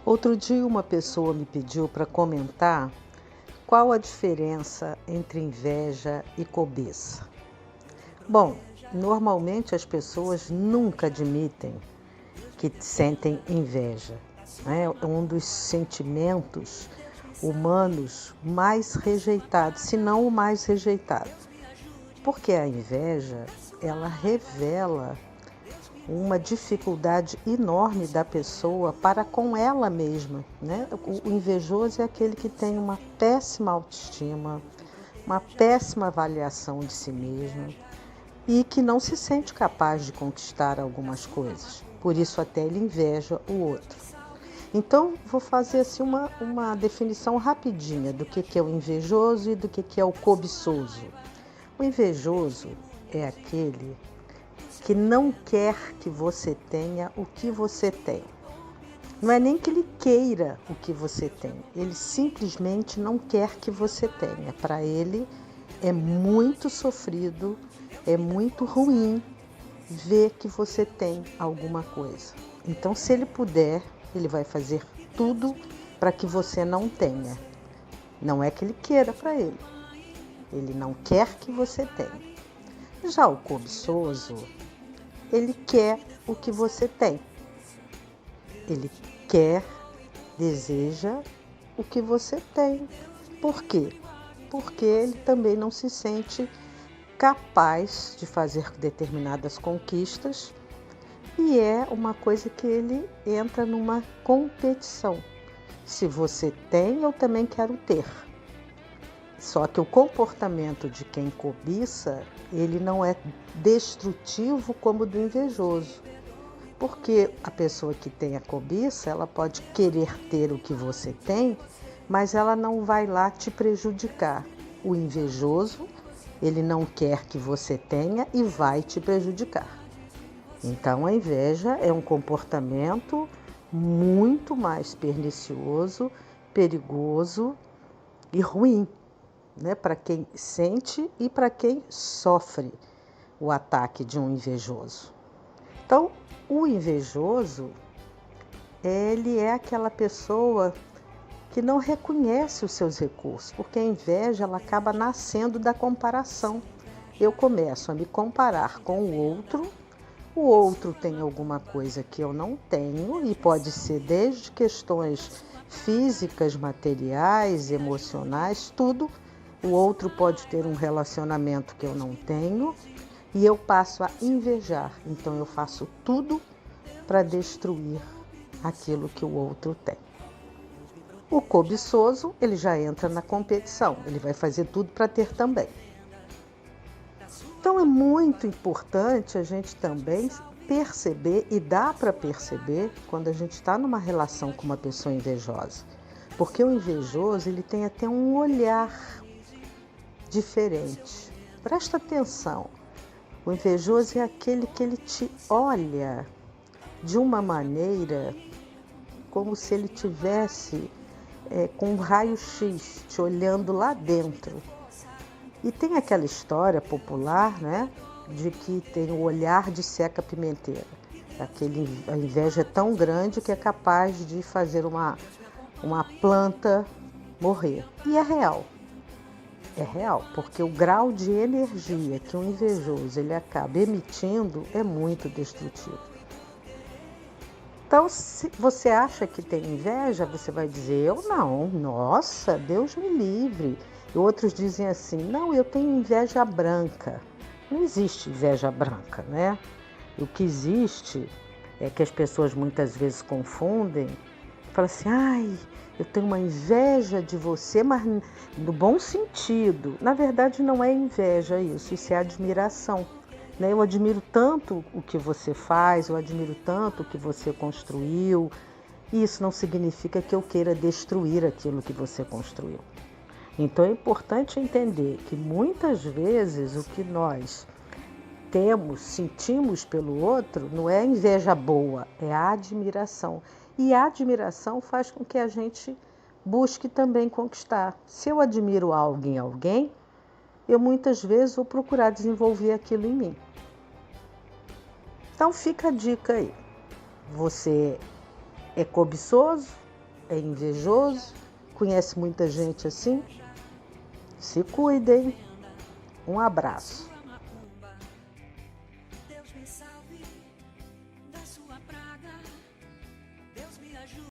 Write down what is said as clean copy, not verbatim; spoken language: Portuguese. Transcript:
Outro dia uma pessoa me pediu para comentar qual a diferença entre inveja e cobiça. Bom, normalmente as pessoas nunca admitem que sentem inveja, né? É um dos sentimentos humanos mais rejeitados, se não o mais rejeitado. Porque a inveja, ela revela uma dificuldade enorme da pessoa para com ela mesma, né? O invejoso é aquele que tem uma péssima autoestima, uma péssima avaliação de si mesmo e que não se sente capaz de conquistar algumas coisas. Por isso até ele inveja o outro. Então, vou fazer assim uma definição rapidinha do que é o invejoso e do que é o cobiçoso. O invejoso é aquele que não quer que você tenha o que você tem. Não é nem que ele queira o que você tem, ele simplesmente não quer que você tenha. Para ele é muito sofrido, é muito ruim ver que você tem alguma coisa. Então, se ele puder, ele vai fazer tudo para que você não tenha. Não é que ele queira para ele não quer que você tenha. Já o cobiçoso, ele quer o que você tem. Ele quer, deseja o que você tem. Por quê? Porque ele também não se sente capaz de fazer determinadas conquistas e é uma coisa que ele entra numa competição. Se você tem, eu também quero ter. Só que o comportamento de quem cobiça, ele não é destrutivo como o do invejoso. Porque a pessoa que tem a cobiça, ela pode querer ter o que você tem, mas ela não vai lá te prejudicar. O invejoso, ele não quer que você tenha e vai te prejudicar. Então, a inveja é um comportamento muito mais pernicioso, perigoso e ruim, né? Para quem sente e para quem sofre o ataque de um invejoso. Então, o invejoso, ele é aquela pessoa que não reconhece os seus recursos, porque a inveja ela acaba nascendo da comparação. Eu começo a me comparar com o outro tem alguma coisa que eu não tenho, e pode ser desde questões físicas, materiais, emocionais, tudo. O outro pode ter um relacionamento que eu não tenho e eu passo a invejar. Então eu faço tudo para destruir aquilo que o outro tem. O cobiçoso, ele já entra na competição, ele vai fazer tudo para ter também. Então é muito importante a gente também perceber, e dá para perceber quando a gente está numa relação com uma pessoa invejosa. Porque o invejoso, ele tem até um olhar diferente. Presta atenção, o invejoso é aquele que ele te olha de uma maneira como se ele tivesse com um raio-x te olhando lá dentro. E tem aquela história popular, né, de que tem o olhar de seca-pimenteira. A inveja é tão grande que é capaz de fazer uma planta morrer. E é real. É real, porque o grau de energia que um invejoso ele acaba emitindo é muito destrutivo. Então, se você acha que tem inveja, você vai dizer, eu não, nossa, Deus me livre. E outros dizem assim, não, eu tenho inveja branca. Não existe inveja branca, né? O que existe é que as pessoas muitas vezes confundem, falam assim, ai, eu tenho uma inveja de você, mas no bom sentido. Na verdade, não é inveja isso é admiração. Eu admiro tanto o que você faz, eu admiro tanto o que você construiu, e isso não significa que eu queira destruir aquilo que você construiu. Então é importante entender que muitas vezes o que nós sentimos pelo outro, não é inveja boa, é a admiração. E a admiração faz com que a gente busque também conquistar. Se eu admiro algo em alguém, eu muitas vezes vou procurar desenvolver aquilo em mim. Então fica a dica aí. Você é cobiçoso é invejoso? Conhece muita gente assim? Se cuidem. Um abraço.